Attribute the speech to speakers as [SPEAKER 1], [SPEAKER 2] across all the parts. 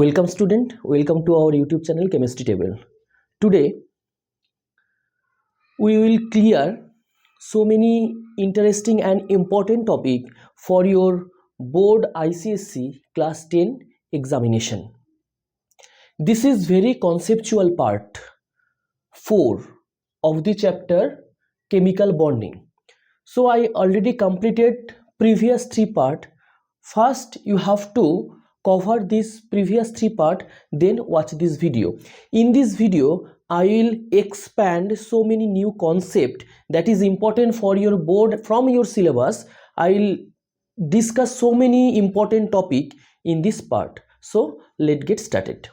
[SPEAKER 1] Welcome student, welcome to our YouTube channel Chemistry Table. Today we will clear so many interesting and important topic for your board ICSE class 10 examination. This is very conceptual part 4 of the chapter chemical bonding. So I already completed previous 3 part. First you have to cover this previous 3 part, then watch this video. In this video I will expand so many new concept that is important for your board from your syllabus. I will discuss so many important topic in this part. So let's get started.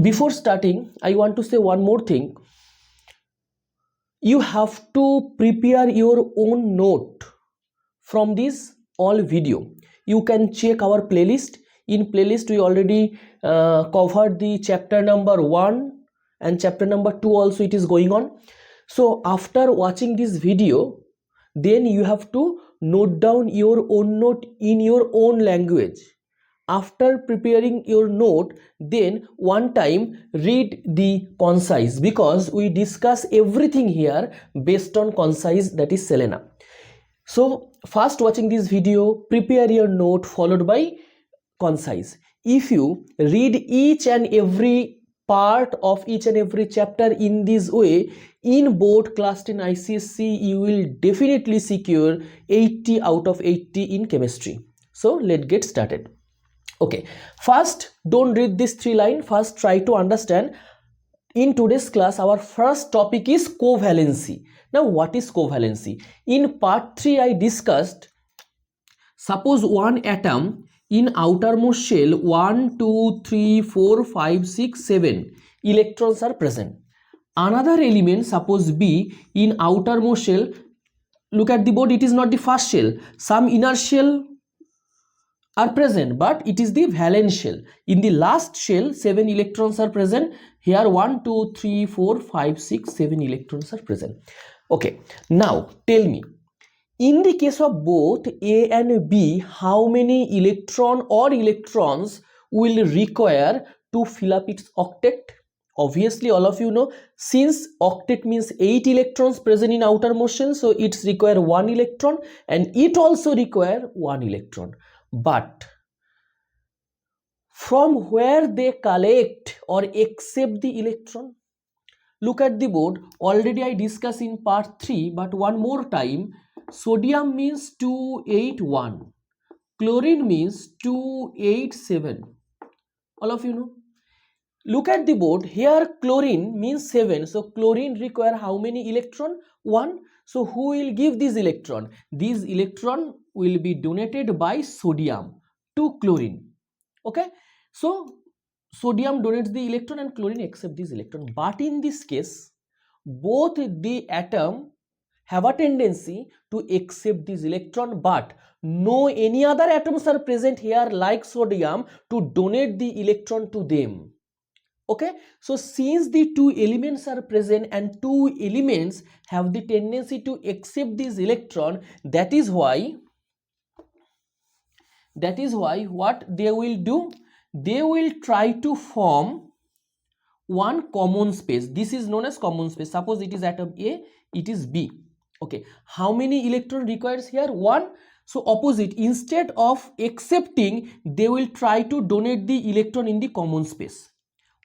[SPEAKER 1] Before starting, I want to say one more thing. You have to prepare your own note from this all video. You can check our playlist. In playlist we already covered the chapter number 1 and chapter number 2 also it is going on. So after watching this video, then you have to note down your own note in your own language. After preparing your note, then one time read the concise, because we discuss everything here based on concise, that is Selena. So first watching this video, prepare your note followed by concise. If you read each and every part of each and every chapter in this way, in board class 10 ICSE you will definitely secure 80 out of 80 in chemistry. So let's get started. Okay, first don't read this 3 line, first try to understand. In today's class our first topic is covalency. Now what is covalency? In part 3 I discussed, suppose one atom in outermost shell 1 2 3 4 5 6 7 electrons are present. Another element, suppose B, in outermost shell, look at the board, it is not the first shell, some inner shell are present, but it is the valence shell. In the last shell 7 electrons are present. Here 1 2 3 4 5 6 7 electrons are present. Okay, now tell me, in the case of both A and B, how many electron or electrons will require to fill up its octet? Obviously all of you know, since octet means 8 electrons present in outermost shell, so it's require 1 electron, and it also require 1 electron. But from where they collect or accept the electron? Look at the board, already I discussed in part 3, but one more time. Sodium means 281, chlorine means 287. All of you know. Look at the board, here chlorine means 7, so chlorine require how many electron? 1. So who will give this electron? This electron will be donated by sodium to chlorine. Okay, so sodium donates the electron and chlorine accepts this electron. But in this case, both the atom have a tendency to accept this electron, but no any other atoms are present here like sodium to donate the electron to them. Okay, so since the two elements are present and two elements have the tendency to accept this electron, that is why what they will do, they will try to form one common space. This is known as common space. Suppose it is atom A, it is B. Okay, how many electron requires here? 1. So opposite, instead of accepting, they will try to donate the electron in the common space.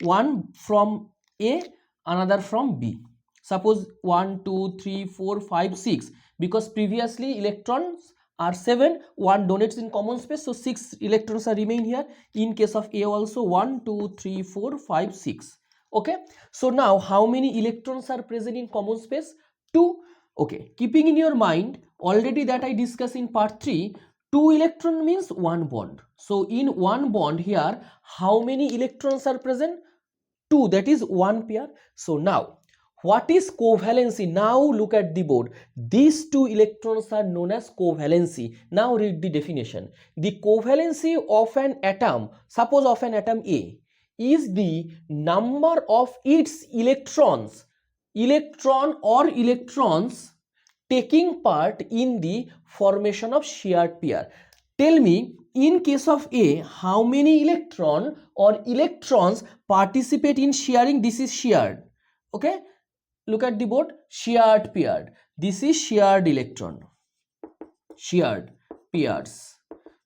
[SPEAKER 1] One from A, another from B. Suppose 1 2 3 4 5 6, because previously electrons are 7, 1 donates in common space, so 6 electrons are remain here. In case of A also 1 2 3 4 5 6. Okay, so now how many electrons are present in common space? 2. Okay, keeping in your mind already that I discussed in part 3, 2 electron means 1 bond. So in 1 bond here, how many electrons are present? 2, that is 1 pair. So now what is covalency? Now look at the board. These 2 electrons are known as covalency. Now read the definition. The covalency of an atom, suppose of an atom A, is the number of its electrons, electron or electrons taking part in the formation of shared pair. Tell me, in case of A, how many electron or electrons participate in sharing? This is shared. Okay, look at the board, shared paired. This is shared electron, shared pairs.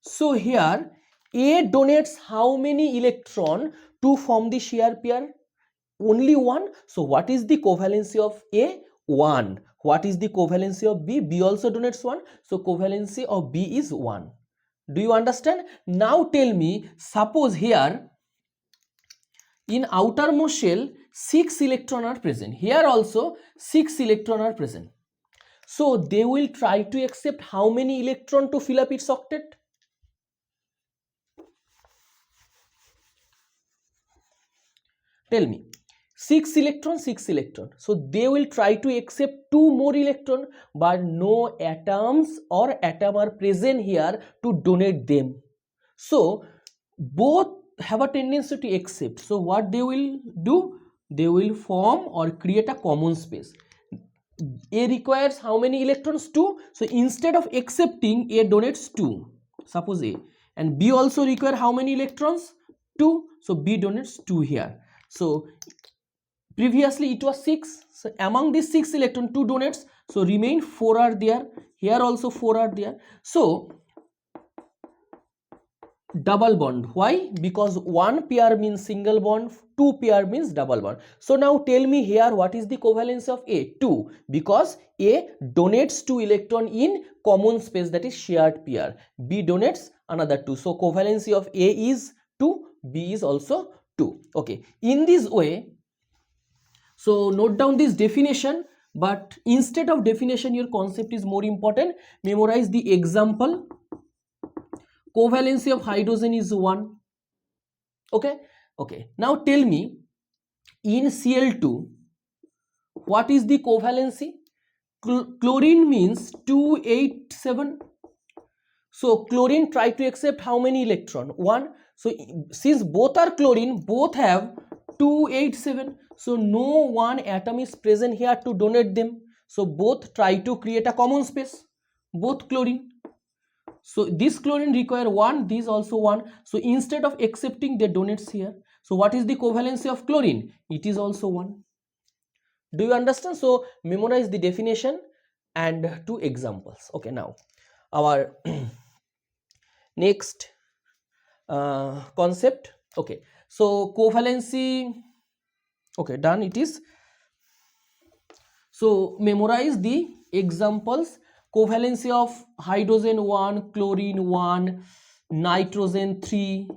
[SPEAKER 1] So here A donates how many electron to form the shared pair? Only one. So what is the covalency of A? 1. What is the covalency of B? B also donates 1. So covalency of B is 1. Do you understand? Now tell me, suppose here in outermost shell 6 electrons are present. Here also 6 electrons are present. So they will try to accept how many electrons to fill up its octet? Tell me. 6 electron, 6 electron. So they will try to accept 2 more electron, but no atoms or atom are present here to donate them. So both have a tendency to accept. So what they will do? They will form or create a common space. A requires how many electrons? 2. So instead of accepting, A donates 2. Suppose A. And B also require how many electrons? 2. So B donates 2 here. So previously it was 6. So among these 6 electron, 2 donates. So remain 4 are there. Here also 4 are there. So double bond. Why? Because 1 pair means single bond, 2 pair means double bond. So now tell me here what is the covalence of A? 2. Because A donates 2 electron in common space, that is shared pair. B donates another 2. So covalency of A is 2, B is also 2. Okay. In this way, so note down this definition, but instead of definition your concept is more important. Memorize the example. Covalency of hydrogen is 1. Okay. Okay. Now tell me, in Cl2 what is the covalency? Chlorine means 287. So chlorine try to accept how many electron? 1. So since both are chlorine, both have 287. So no one atom is present here to donate them. So both try to create a common space, both chlorine. So this chlorine require 1, this also 1. So instead of accepting, they donates here. So what is the covalency of chlorine? It is also 1. Do you understand? So memorize the definition and 2 examples. Okay, now our next concept. Okay, so covalency. Okay, done it is. So memorize the examples. Covalency of hydrogen 1, chlorine 1, nitrogen 3,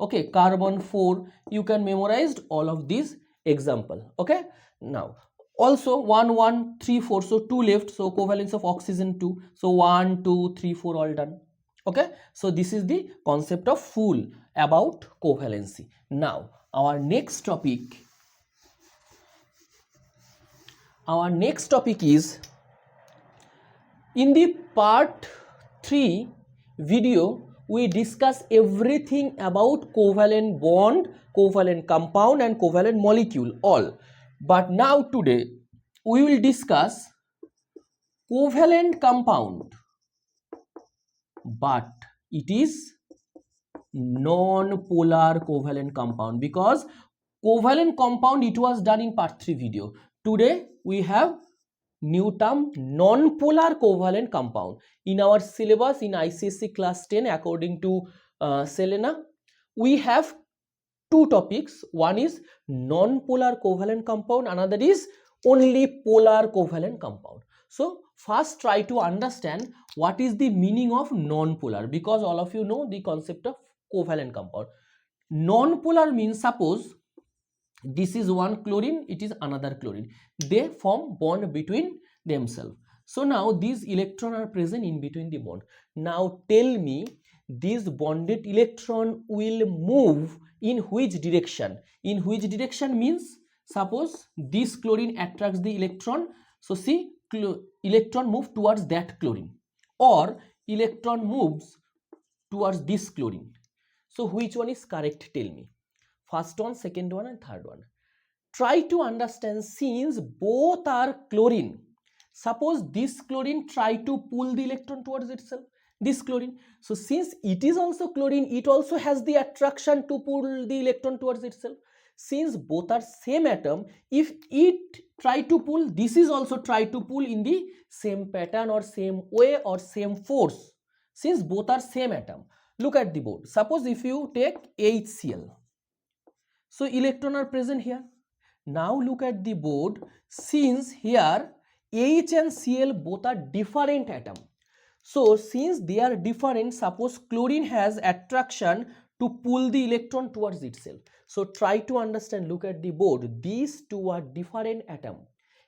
[SPEAKER 1] okay, carbon 4. You can memorize all of these example. Okay, now also 1 1 3 4, so 2 left. So covalence of oxygen 2. So 1 2 3 4 all done. Okay, so this is the concept of full about covalency. Now our next topic is, in the part 3 video we discuss everything about covalent bond, covalent compound and covalent molecule all. But now today we will discuss covalent compound, but it is non-polar covalent compound, because covalent compound it was done in part 3 video. Today we have new term, non-polar covalent compound. In our syllabus in ICSE class 10, according to Selena, we have 2 topics. One is non-polar covalent compound, another is only polar covalent compound. So first try to understand what is the meaning of non-polar, because all of you know the concept of covalent compound. Non-polar means, suppose this is one chlorine, it is another chlorine, they form bond between themselves. So now these electrons are present in between the bond. Now tell me, this bonded electron will move in which direction? In which direction means, suppose this chlorine attracts the electron, so see electron move towards that chlorine, or electron moves towards this chlorine. So which one is correct? Tell me. First one, second one and third one. Try to understand, since both are chlorine, suppose this chlorine try to pull the electron towards itself, this chlorine. So since it is also chlorine, it also has the attraction to pull the electron towards itself. Since both are same atom, if it try to pull, this is also try to pull in the same pattern or same way or same force. Since both are same atom, look at the board. Suppose if you take HCl, so electron are present here. Now look at the board. Since here H and Cl both are different atom, so since they are different, suppose chlorine has attraction to pull the electron towards itself. So try to understand, look at the board. These two are different atom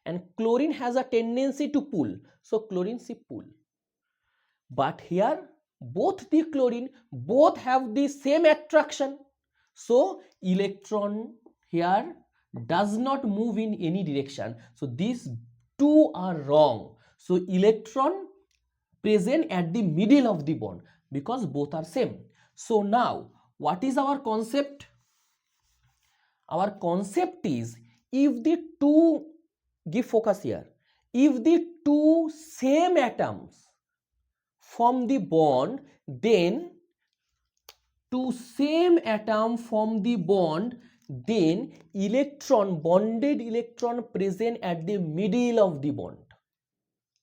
[SPEAKER 1] and chlorine has a tendency to pull. So chlorine see pull. But here both the chlorine both have the same attraction. So electron here does not move in any direction. So these two are wrong. So electron present at the middle of the bond because both are same. So now what is our concept? Our concept is, if the two, give focus here, if the two same atoms form the bond, then two same atom form the bond, then electron, bonded electron present at the middle of the bond.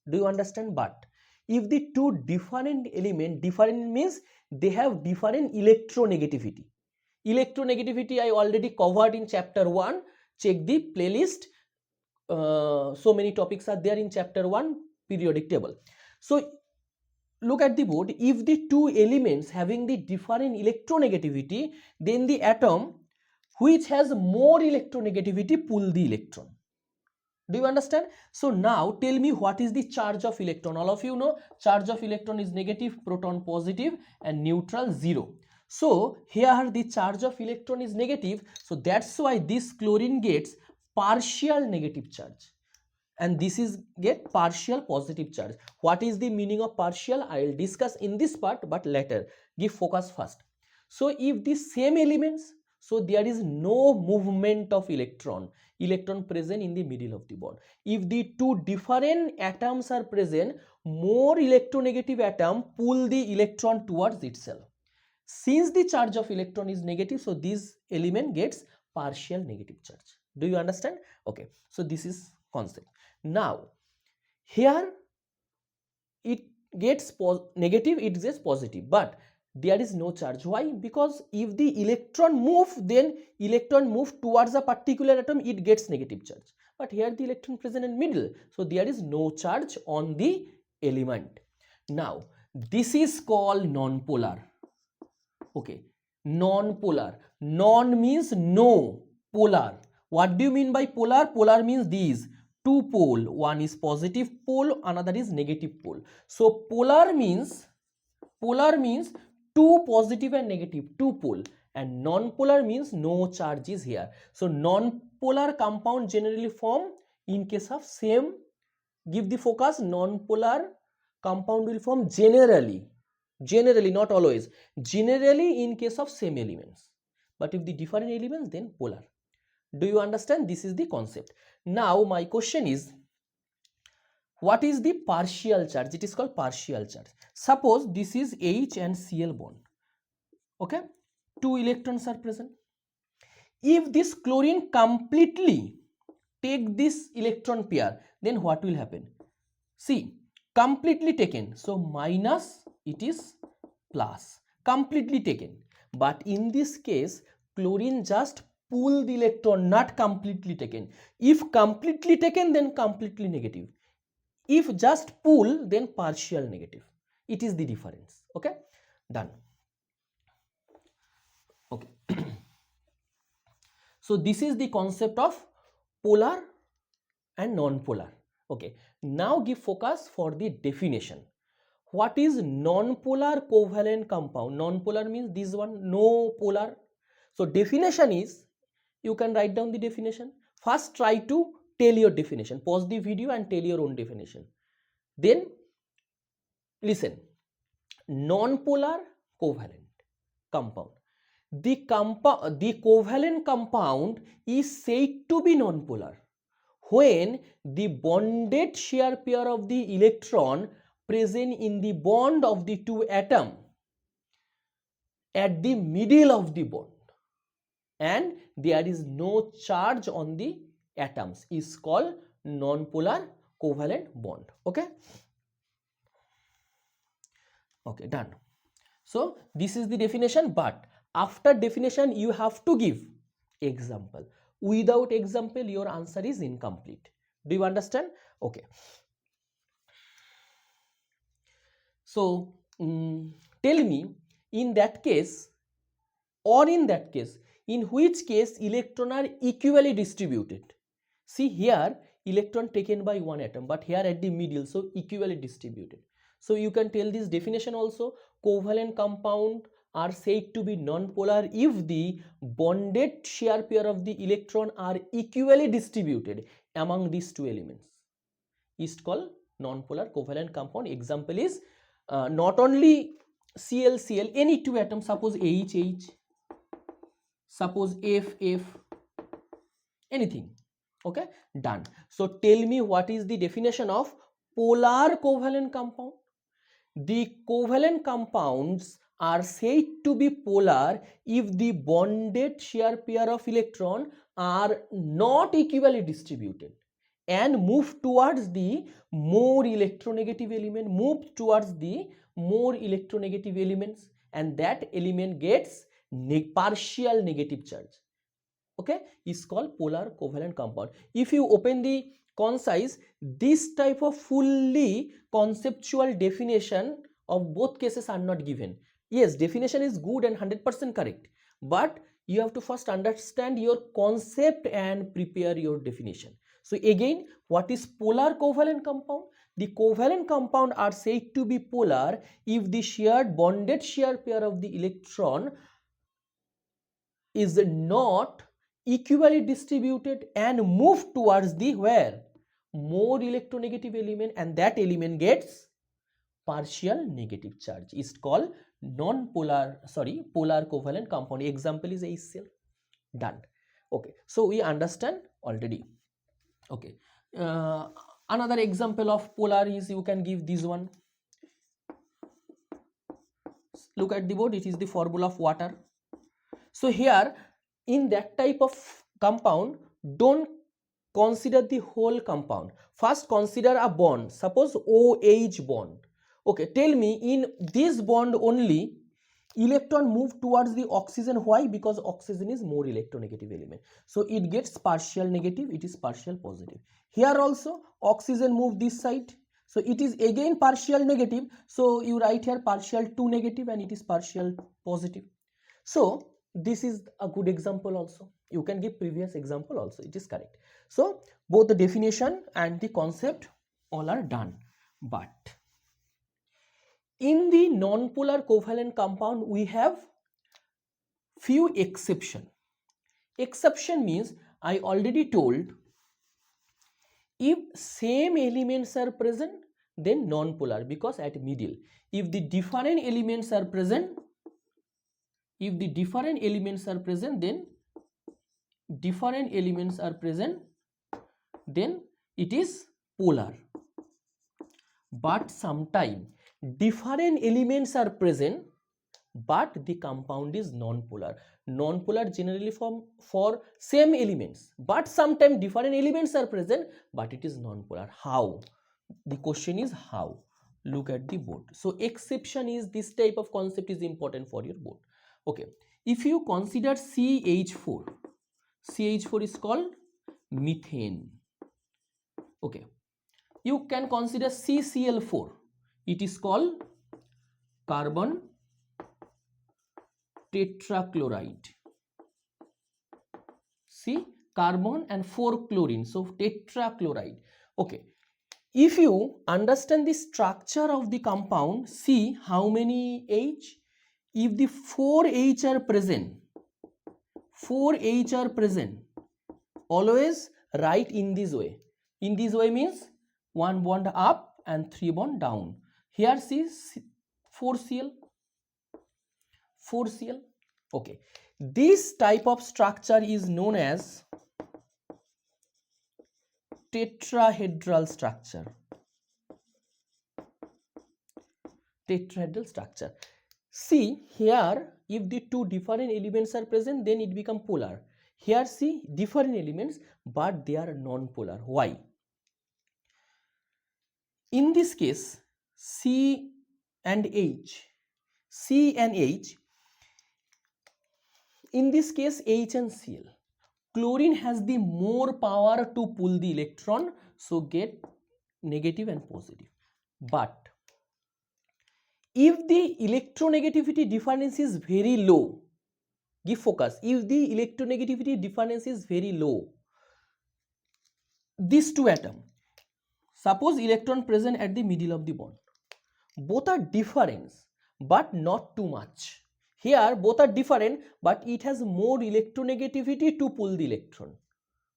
[SPEAKER 1] Do you understand? But if the two different element, different means they have different electronegativity. Electronegativity I already covered in chapter 1. Check the playlist. So many topics are there in chapter 1, periodic table. So look at the board. If the two elements having the different electronegativity, then the atom which has more electronegativity pull the electron. Do you understand? So now tell me, what is the charge of electron? All of you know charge of electron is negative, proton positive and neutral 0. So here the charge of electron is negative, so that's why this chlorine gets partial negative charge and this is get partial positive charge. What is the meaning of partial? I will discuss in this part, but later. Give focus first. So if the same elements, so there is no movement of electron present in the middle of the bond. If the two different atoms are present, more electronegative atom pull the electron towards itself. Since the charge of electron is negative, so this element gets partial negative charge. Do you understand? Okay, so this is concept. Now here it gets negative, it gets positive, but there is no charge. Why? Because if the electron move, then electron move towards a particular atom, it gets negative charge. But here the electron present in middle, so there is no charge on the element. Now this is called non-polar. Okay, non-polar. Non means no, polar. What do you mean by polar? Polar means these two pole, one is positive pole, another is negative pole. So polar means two positive and negative, two pole, and non-polar means no charge is here. So non-polar compound generally form in case of same, give the focus, non-polar compound will form generally, not always, generally in case of same elements, but if the different elements, then polar. Do you understand? This is the concept. Now my question is, what is the partial charge? It is called partial charge. Suppose this is H and Cl bond. Okay, two electrons are present. If this chlorine completely take this electron pair, then what will happen? See, completely taken, so minus, it is plus, completely taken. But in this case, chlorine just pull the electron, not completely taken. If completely taken, then completely negative. If just pull, then partial negative. It is the difference. Okay, done. Okay. So this is the concept of polar and non-polar. Okay, now give focus for the definition. What is non-polar covalent compound? Non-polar means this one, no polar. So definition is, you can write down the definition. First try to tell your definition. Pause the video and tell your own definition. Then listen. Non-polar covalent compound. The covalent compound is said to be non-polar when the bonded shear pair of the electron present in the bond of the two atoms at the middle of the bond and there is no charge on the atoms is called non-polar covalent bond. Okay, okay, done. So this is the definition, but after definition you have to give example. Without example your answer is incomplete. Do you understand? Okay, so tell me, in that case, or in that case, in which case electrons are equally distributed? See here, electron taken by one atom, but here at the middle, so equally distributed. So you can tell this definition also. Covalent compound are said to be non-polar if the bonded shear pair of the electron are equally distributed among these two elements. Is called non-polar covalent compound. Example is not only Cl, any two atoms, suppose H, suppose F, anything. Okay, done. So tell me what is the definition of polar covalent compound? The covalent compounds are said to be polar if the bonded shear pair of electron are not equally distributed and move towards the more electronegative elements, and that element gets partial negative charge. Okay, is called polar covalent compound. If you open the concise, this type of fully conceptual definition of both cases are not given. Yes, definition is good and 100% correct, but you have to first understand your concept and prepare your definition. So again, what is polar covalent compound? The covalent compound are said to be polar if the bonded shear pair of the electron is not equally distributed and move towards the where? More electronegative element, and that element gets partial negative charge. Is called polar covalent compound. Example is HCl. Done. Okay, so we understand already. Okay, another example of polar is, you can give this one. Look at the board, it is the formula of water. So here in that type of compound, don't consider the whole compound. First consider a bond, suppose OH bond. Okay, tell me, in this bond only electron move towards the oxygen. Why? Because oxygen is more electronegative element, so it gets partial negative, it is partial positive. Here also oxygen move this side, so it is again partial negative, so you write here partial 2 negative and it is partial positive. So this is a good example also. You can give previous example also, it is correct. So both the definition and the concept all are done, but in the non-polar covalent compound we have few exception. Exception means, I already told, if same elements are present then non-polar, because at middle. If the different elements are present, then it is polar. But sometime different elements are present but the compound is non-polar. Non-polar generally for same elements, but sometimes different elements are present but it is non-polar. How? The question is how. Look at the board. So exception is, this type of concept is important for your board. Okay, if you consider CH4 is called methane. Okay, you can consider CCl4, it is called carbon tetrachloride. See, carbon and 4 chlorine, so tetrachloride. Okay, if you understand the structure of the compound, see how many H. If the 4 H are present, always write in this way. In this way means 1 bond up and 3 bond down. Here see 4Cl. Okay, this type of structure is known as tetrahedral structure. tetrahedral structure. See here, if the two different elements are present, then it become polar. Here see different elements, but they are non-polar. Why? In this case, C and H, in this case H and Cl, chlorine has the more power to pull the electron, so get negative and positive. But if the electronegativity difference is very low, give focus, if the electronegativity difference is very low, these two atoms, suppose electron present at the middle of the bond, both are different but not too much. Here both are different, but it has more electronegativity to pull the electron,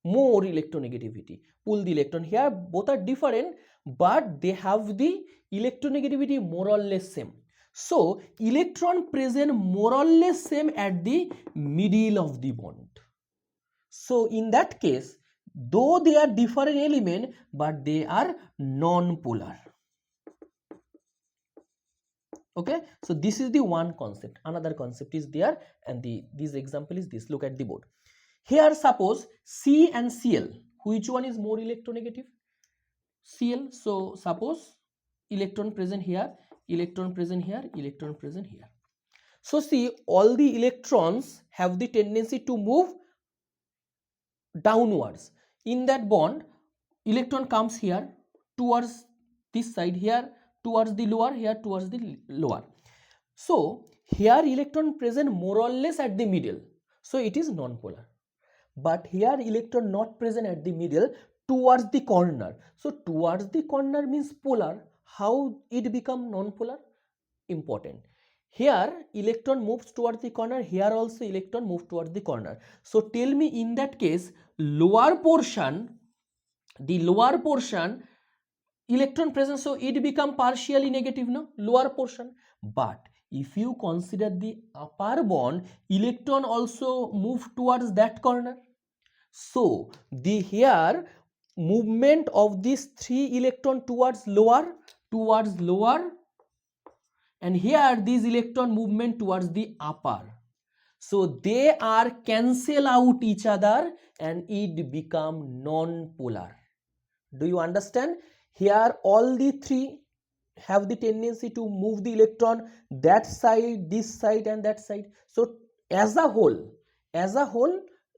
[SPEAKER 1] more electronegativity pull the electron. Here both are different, but they have the electronegativity more or less same. So electron present more or less same at the middle of the bond. So in that case, though they are different element, but they are non-polar. Okay, so this is the one concept. Another concept is there, and this example is this. Look at the board. Here suppose C and Cl, which one is more electronegative? Cl. So suppose electron present here, electron present here, electron present here. So see, all the electrons have the tendency to move downwards. In that bond, electron comes here towards this side, here towards the lower, here towards the lower. So here electron present more or less at the middle, so it is non-polar. But here electron not present at the middle, towards the corner. So towards the corner means polar. How it become non-polar? Important. Here electron moves towards the corner, here also electron moves towards the corner. So tell me, in that case, lower portion, the lower portion electron present, so it become partially negative, no, lower portion. But if you consider the upper bond, electron also move towards that corner. So the here movement of these three electron towards lower, and here this electron movement towards the upper. So they are cancel out each other and it become non-polar. Do you understand? Here all the three have the tendency to move the electron that side, this side and that side. So as a whole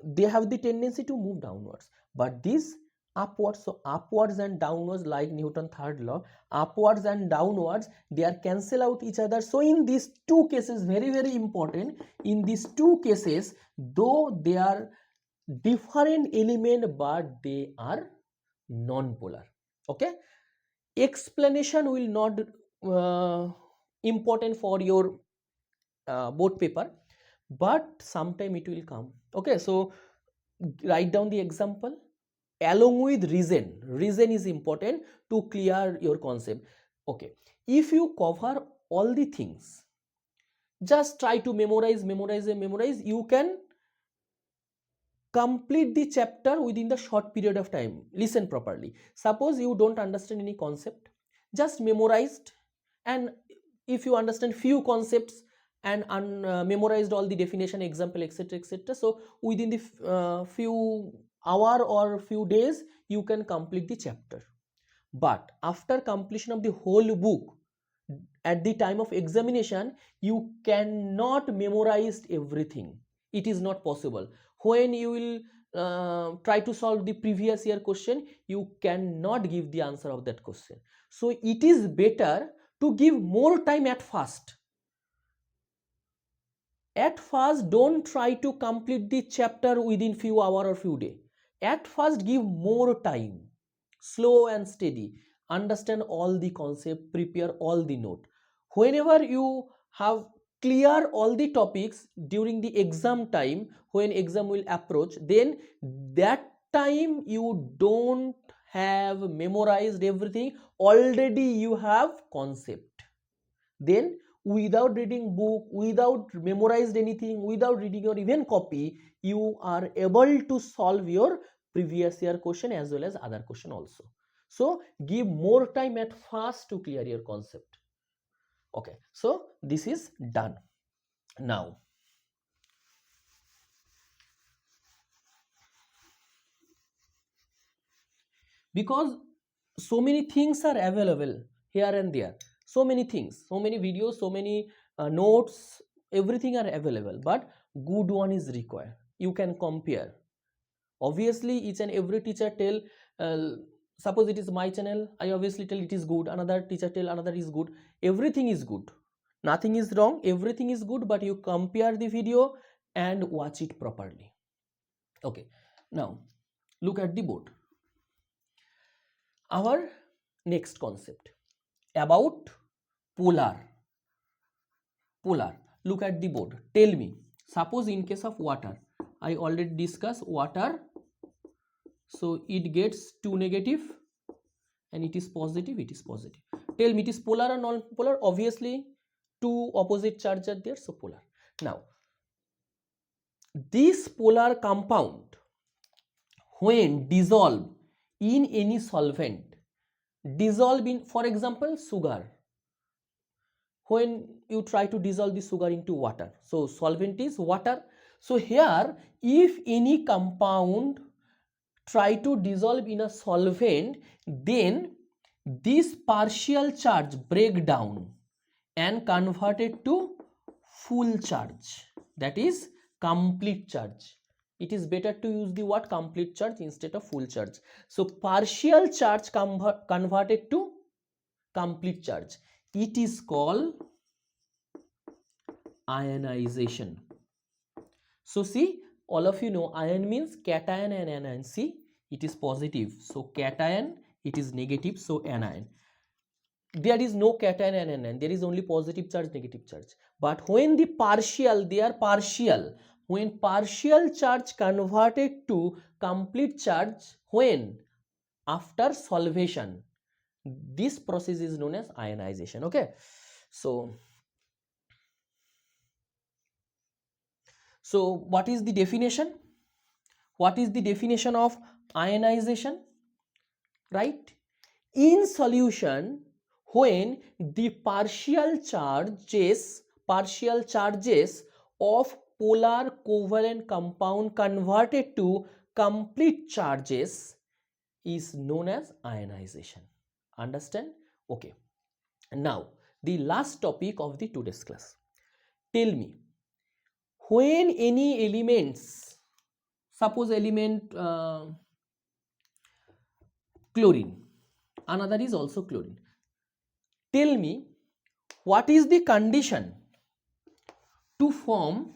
[SPEAKER 1] they have the tendency to move downwards, but this upwards. So upwards and downwards, like Newton's third law, upwards and downwards, they are cancel out each other. So in these two cases, very very important, in these two cases, though they are different element, but they are non-polar. Okay, explanation will not important for your board paper, but sometime it will come. Okay, so write down the example along with reason. Reason is important to clear your concept. Okay, if you cover all the things, just try to memorize, you can complete the chapter within the short period of time. Listen properly. Suppose you don't understand any concept, just memorized, and if you understand few concepts and memorized all the definition, example, etc, etc, so within the few hour or few days you can complete the chapter. But after completion of the whole book, at the time of examination, you cannot memorize everything. It is not possible. When you will try to solve the previous year question, you cannot give the answer of that question. So it is better to give more time at first. At first, don't try to complete the chapter within few hours or few days. At first, give more time, slow and steady. Understand all the concept, prepare all the note. Whenever you have clear all the topics during the exam time, when exam will approach, then that time you don't have memorized everything, already you have concept. Then without reading book, without memorized anything, without reading your even copy, you are able to solve your previous year question as well as other question also. So give more time at first to clear your concept. Okay, so this is done. Now because so many things are available here and there, so many things, so many videos, so many notes, everything are available, but good one is required. You can compare. Obviously each and every teacher tell, suppose it is my channel, I obviously tell it is good, another teacher tell another is good. Everything is good, nothing is wrong, everything is good, but you compare the video and watch it properly. Okay, now look at the board. Our next concept about polar. Look at the board. Tell me, suppose in case of water, I already discussed water, so it gets 2 negative and it is positive, it is positive. Tell me, it is polar or non-polar? Obviously 2 opposite charges are there, so polar. Now this polar compound when dissolve in any solvent, dissolve in, for example, sugar, when you try to dissolve the sugar into water, so solvent is water. So here if any compound try to dissolve in a solvent, then this partial charge break down and converted to full charge, that is complete charge. It is better to use the word complete charge instead of full charge. So partial charge converted to complete charge, it is called ionization. So see, all of you know ion means cation and anion. See, it is positive, so cation, it is negative, so anion. There is no cation and anion, there is only positive charge, negative charge. But when the partial, they are partial, when partial charge converted to complete charge, when after solvation, this process is known as ionization. Okay, so what is the definition? What is the definition of ionization? Right? In solution, when the partial charges of polar covalent compound converted to complete charges is known as ionization. Understand? Okay. Now, the last topic of the today's class. Tell me, when any elements, suppose element chlorine, another is also chlorine. Tell me, what is the condition to form,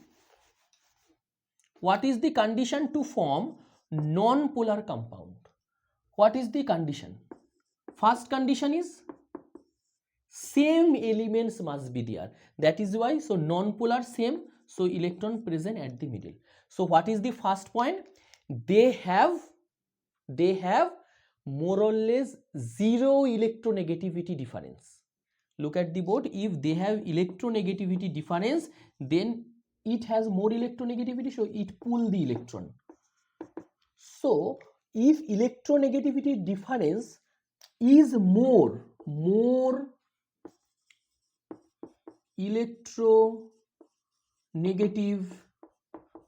[SPEAKER 1] non-polar compound? What is the condition? First condition is same elements must be there. That is why, so non-polar same, so electron present at the middle. So what is the first point? They have more or less zero electronegativity difference. Look at the board. If they have electronegativity difference, then it has more electronegativity, so it pull the electron. So if electronegativity difference is more electronegative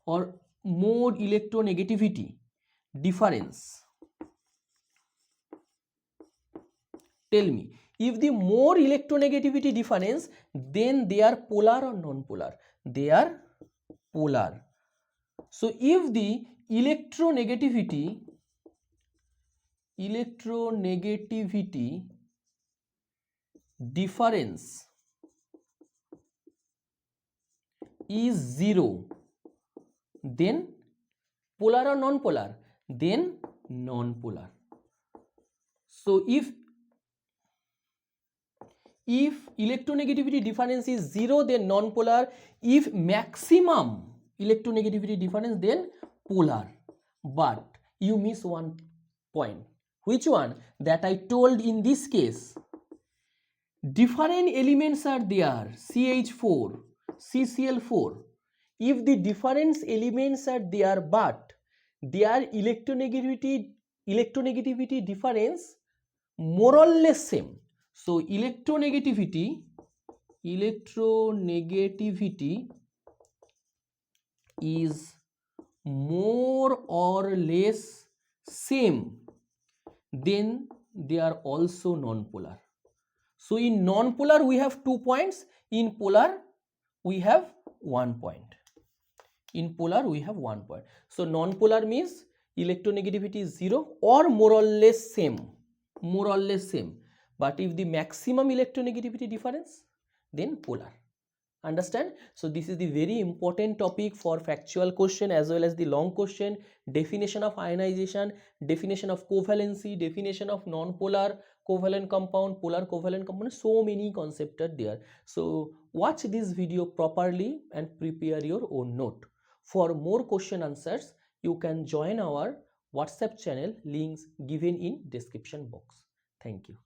[SPEAKER 1] or more electronegativity difference, tell me, if the more electronegativity difference, then they are polar or non-polar? They are polar. So if the electronegativity difference is 0, then polar or non-polar? Then non-polar. So if electronegativity difference is 0, then non-polar. If maximum electronegativity difference, then polar. But you miss one point. Which one? That I told in this case, different elements are there, CH4, CCl4. If the different elements are there, but their electronegativity difference more or less same, so electronegativity electronegativity is more or less same, then they are also non-polar. So in non-polar we have 2 points, in polar we have 1 point. In polar we have 1 point. So non-polar means electronegativity is 0 or more or less same, more or less same. But if the maximum electronegativity difference, then polar. Understand? So this is the very important topic for factual question as well as the long question. Definition of ionization, definition of covalency, definition of non-polar covalent compound, polar covalent compound. So many concepts are there. So watch this video properly and prepare your own note. For more question answers, you can join our WhatsApp channel, links given in description box. Thank you.